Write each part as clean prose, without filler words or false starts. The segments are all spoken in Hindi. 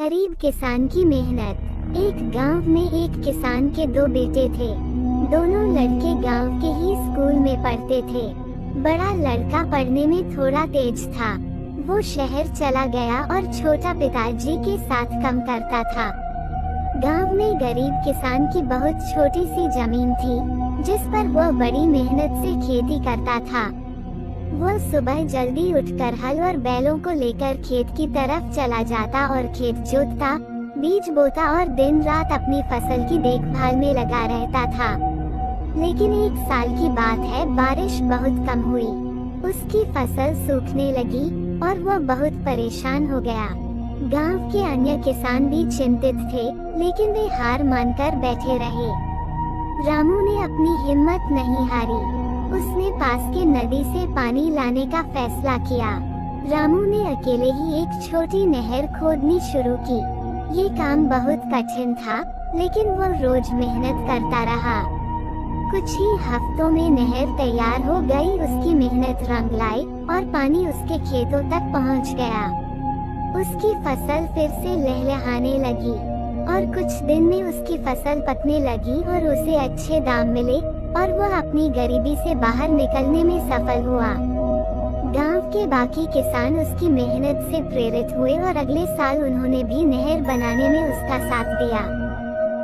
गरीब किसान की मेहनत। एक गांव में एक किसान के दो बेटे थे। दोनों लड़के गांव के ही स्कूल में पढ़ते थे। बड़ा लड़का पढ़ने में थोड़ा तेज था। वो शहर चला गया और छोटा पिताजी के साथ काम करता था। गांव में गरीब किसान की बहुत छोटी सी जमीन थी, जिस पर वह बड़ी मेहनत से खेती करता था। वो सुबह जल्दी उठकर हल और बैलों को लेकर खेत की तरफ चला जाता और खेत जोतता, बीज बोता और दिन रात अपनी फसल की देखभाल में लगा रहता था। लेकिन एक साल की बात है, बारिश बहुत कम हुई। उसकी फसल सूखने लगी और वह बहुत परेशान हो गया। गांव के अन्य किसान भी चिंतित थे, लेकिन वे हार मानकर बैठे रहे। रामू ने अपनी हिम्मत नहीं हारी। उसने पास के नदी से पानी लाने का फैसला किया। रामू ने अकेले ही एक छोटी नहर खोदनी शुरू की। ये काम बहुत कठिन था, लेकिन वो रोज मेहनत करता रहा। कुछ ही हफ्तों में नहर तैयार हो गई। उसकी मेहनत रंग लाई और पानी उसके खेतों तक पहुंच गया। उसकी फसल फिर से लहलहाने लगी और कुछ दिन में उसकी फसल पकने लगी और उसे अच्छे दाम मिले और वह अपनी गरीबी से बाहर निकलने में सफल हुआ। गांव के बाकी किसान उसकी मेहनत से प्रेरित हुए और अगले साल उन्होंने भी नहर बनाने में उसका साथ दिया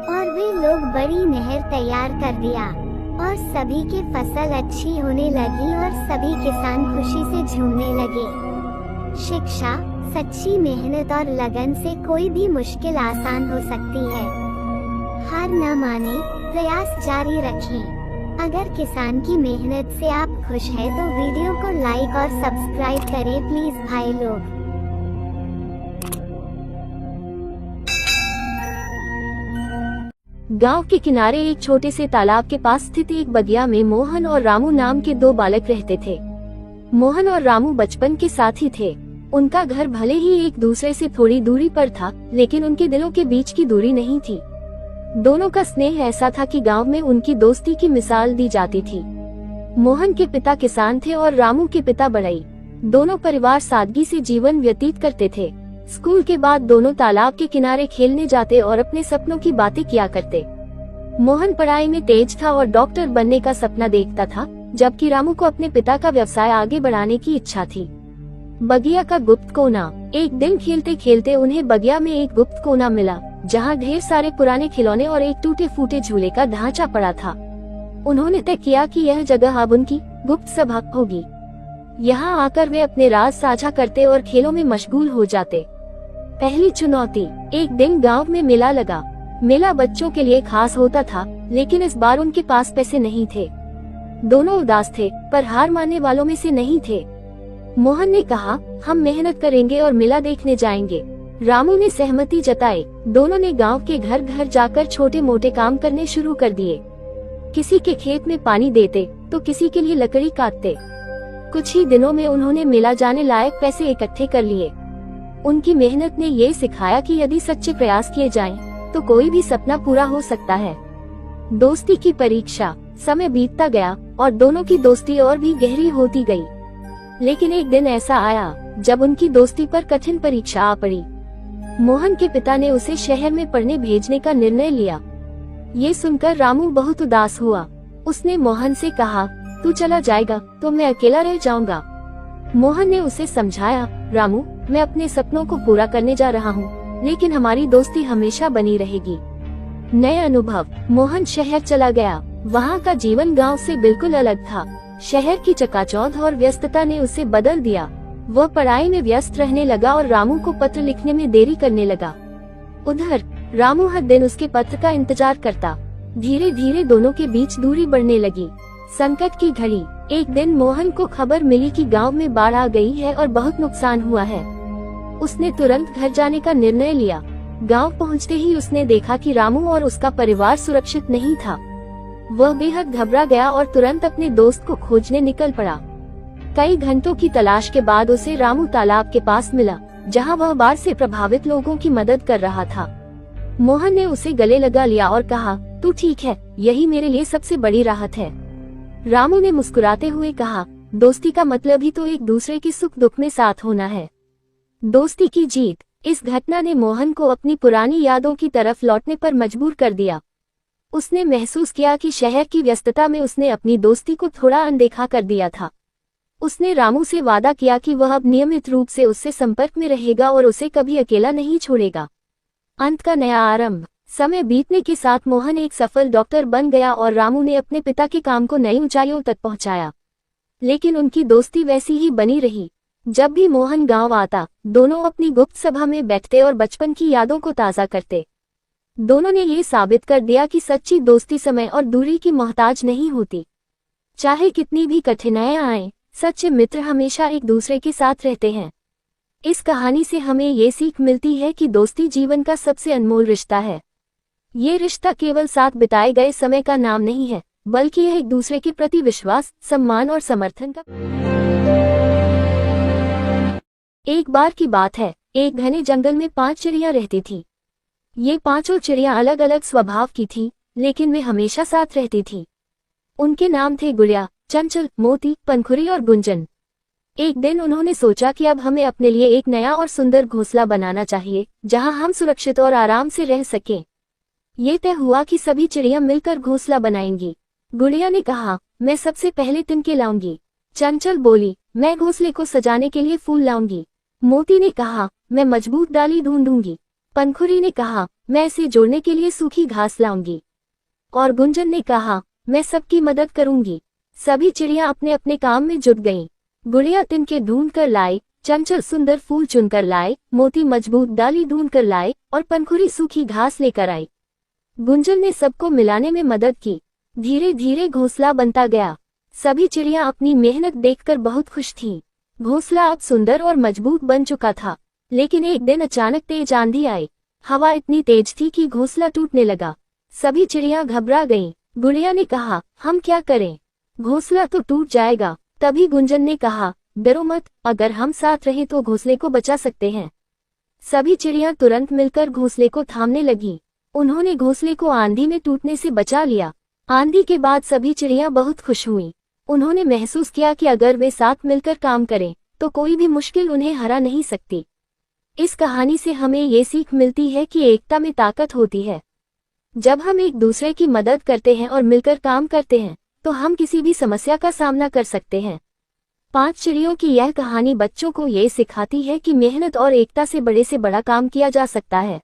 और वे लोग बड़ी नहर तैयार कर दिया और सभी की फसल अच्छी होने लगी और सभी किसान खुशी से झूमने लगे। शिक्षा, सच्ची मेहनत और लगन से कोई भी मुश्किल आसान हो सकती है। हार न माने, प्रयास जारी रखें। अगर किसान की मेहनत से आप खुश हैं तो वीडियो को लाइक और सब्सक्राइब करें प्लीज भाई लोग। गांव के किनारे एक छोटे से तालाब के पास स्थित एक बगिया में मोहन और रामू नाम के दो बालक रहते थे। मोहन और रामू बचपन के साथी थे। उनका घर भले ही एक दूसरे से थोड़ी दूरी पर था, लेकिन उनके दिलों के बीच की दूरी नहीं थी। दोनों का स्नेह ऐसा था कि गांव में उनकी दोस्ती की मिसाल दी जाती थी। मोहन के पिता किसान थे और रामू के पिता बढ़ई। दोनों परिवार सादगी से जीवन व्यतीत करते थे। स्कूल के बाद दोनों तालाब के किनारे खेलने जाते और अपने सपनों की बातें किया करते। मोहन पढ़ाई में तेज था और डॉक्टर बनने का सपना देखता था, जबकि रामू को अपने पिता का व्यवसाय आगे बढ़ाने की इच्छा थी। बगिया का गुप्त कोना। एक दिन खेलते खेलते उन्हें बगिया में एक गुप्त कोना मिला, जहां ढेर सारे पुराने खिलौने और एक टूटे फूटे झूले का ढांचा पड़ा था। उन्होंने तय किया कि यह जगह अब उनकी गुप्त सभा होगी। यहाँ आकर वे अपने राज साझा करते और खेलों में मशगूल हो जाते। पहली चुनौती। एक दिन गांव में मेला लगा। मेला बच्चों के लिए खास होता था, लेकिन इस बार उनके पास पैसे नहीं थे। दोनों उदास थे, पर हार मानने वालों में से नहीं थे। मोहन ने कहा, हम मेहनत करेंगे और मेला देखने जाएंगे। रामू ने सहमति जताई। दोनों ने गांव के घर घर जाकर छोटे मोटे काम करने शुरू कर दिए। किसी के खेत में पानी देते तो किसी के लिए लकड़ी काटते। कुछ ही दिनों में उन्होंने मेला जाने लायक पैसे इकट्ठे कर लिए। उनकी मेहनत ने ये सिखाया कि यदि सच्चे प्रयास किए जाएं, तो कोई भी सपना पूरा हो सकता है। दोस्ती की परीक्षा। समय बीतता गया और दोनों की दोस्ती और भी गहरी होती गई। लेकिन एक दिन ऐसा आया जब उनकी दोस्ती पर कठिन परीक्षा आ पड़ी। मोहन के पिता ने उसे शहर में पढ़ने भेजने का निर्णय लिया। ये सुनकर रामू बहुत उदास हुआ। उसने मोहन से कहा, तू चला जाएगा तो मैं अकेला रह जाऊंगा। मोहन ने उसे समझाया, रामू, मैं अपने सपनों को पूरा करने जा रहा हूँ, लेकिन हमारी दोस्ती हमेशा बनी रहेगी। नए अनुभव। मोहन शहर चला गया। वहाँ का जीवन गाँव से बिल्कुल अलग था। शहर की चकाचौंध और व्यस्तता ने उसे बदल दिया। वह पढ़ाई में व्यस्त रहने लगा और रामू को पत्र लिखने में देरी करने लगा। उधर रामू हर दिन उसके पत्र का इंतजार करता। धीरे धीरे दोनों के बीच दूरी बढ़ने लगी। संकट की घड़ी। एक दिन मोहन को खबर मिली कि गांव में बाढ़ आ गई है और बहुत नुकसान हुआ है। उसने तुरंत घर जाने का निर्णय लिया। गांव पहुंचते ही उसने देखा कि रामू और उसका परिवार सुरक्षित नहीं था। वह बेहद घबरा गया और तुरंत अपने दोस्त को खोजने निकल पड़ा। कई घंटों की तलाश के बाद उसे रामू तालाब के पास मिला, जहां वह बाढ़ से प्रभावित लोगों की मदद कर रहा था। मोहन ने उसे गले लगा लिया और कहा, तू ठीक है, यही मेरे लिए सबसे बड़ी राहत है। रामू ने मुस्कुराते हुए कहा, दोस्ती का मतलब ही तो एक दूसरे की सुख दुख में साथ होना है। दोस्ती की जीत। इस घटना ने मोहन को अपनी पुरानी यादों की तरफ लौटने पर मजबूर कर दिया। उसने महसूस किया कि शहर की व्यस्तता में उसने अपनी दोस्ती को थोड़ा अनदेखा कर दिया था। उसने रामू से वादा किया कि वह अब नियमित रूप से उससे संपर्क में रहेगा और उसे कभी अकेला नहीं छोड़ेगा। अंत का नया आरंभ। समय बीतने के साथ मोहन एक सफल डॉक्टर बन गया और रामू ने अपने पिता के काम को नई ऊंचाइयों तक पहुंचाया। लेकिन उनकी दोस्ती वैसी ही बनी रही। जब भी मोहन गांव आता, दोनों अपनी गुप्त सभा में बैठते और बचपन की यादों को ताज़ा करते। दोनों ने ये साबित कर दिया कि सच्ची दोस्ती समय और दूरी की मोहताज नहीं होती। चाहे कितनी भी कठिनाइयां आएं, सच्चे मित्र हमेशा एक दूसरे के साथ रहते हैं। इस कहानी से हमें ये सीख मिलती है कि दोस्ती जीवन का सबसे अनमोल रिश्ता है। ये रिश्ता केवल साथ बिताए गए समय का नाम नहीं है, बल्कि यह एक दूसरे के प्रति विश्वास, सम्मान और समर्थन का। एक बार की बात है, एक घने जंगल में 5 चिड़ियां रहती थी। ये पांचों चिड़ियां अलग अलग स्वभाव की थीं, लेकिन वे हमेशा साथ रहती थीं। उनके नाम थे गुड़िया, चंचल, मोती, पंखुरी और गुंजन। एक दिन उन्होंने सोचा कि अब हमें अपने लिए एक नया और सुंदर घोंसला बनाना चाहिए, जहां हम सुरक्षित और आराम से रह सकें। ये तय हुआ कि सभी चिड़ियां मिलकर घोंसला बनाएंगी। गुड़िया ने कहा, मैं सबसे पहले तिनके लाऊंगी। चंचल बोली, मैं घोंसले को सजाने के लिए फूल लाऊंगी। मोती ने कहा, मैं मजबूत डाली ढूंढूंगी। पंखुरी ने कहा, मैं इसे जोड़ने के लिए सूखी घास लाऊंगी। और गुंजन ने कहा, मैं सबकी मदद करूंगी। सभी चिड़ियां अपने अपने काम में जुट गईं। गुड़िया तिनके ढूंढ कर लाए, चंचल सुंदर फूल चुनकर लाए, मोती मजबूत डाली ढूंढ कर लाए और पंखुरी सूखी घास लेकर आई। गुंजन ने सबको मिलाने में मदद की। धीरे धीरे घोंसला बनता गया। सभी चिड़ियां अपनी मेहनत देखकर बहुत खुश थीं। घोंसला अब सुंदर और मजबूत बन चुका था। लेकिन एक दिन अचानक तेज आंधी आई। हवा इतनी तेज थी कि घोंसला टूटने लगा। सभी चिड़ियां घबरा गईं। गुड़िया ने कहा, हम क्या करें? घोंसला तो टूट जाएगा। तभी गुंजन ने कहा, डरो मत, अगर हम साथ रहें तो घोंसले को बचा सकते हैं। सभी चिड़ियां तुरंत मिलकर घोंसले को थामने लगीं। उन्होंने घोंसले को आंधी में टूटने से बचा लिया। आंधी के बाद सभी चिड़ियां बहुत खुश हुईं। उन्होंने महसूस किया कि अगर वे साथ मिलकर काम करें, तो कोई भी मुश्किल उन्हें हरा नहीं सकती। इस कहानी से हमें ये सीख मिलती है कि एकता में ताकत होती है। जब हम एक दूसरे की मदद करते हैं और मिलकर काम करते हैं, तो हम किसी भी समस्या का सामना कर सकते हैं। 5 चिड़ियों की यह कहानी बच्चों को ये सिखाती है कि मेहनत और एकता से बड़ा काम किया जा सकता है।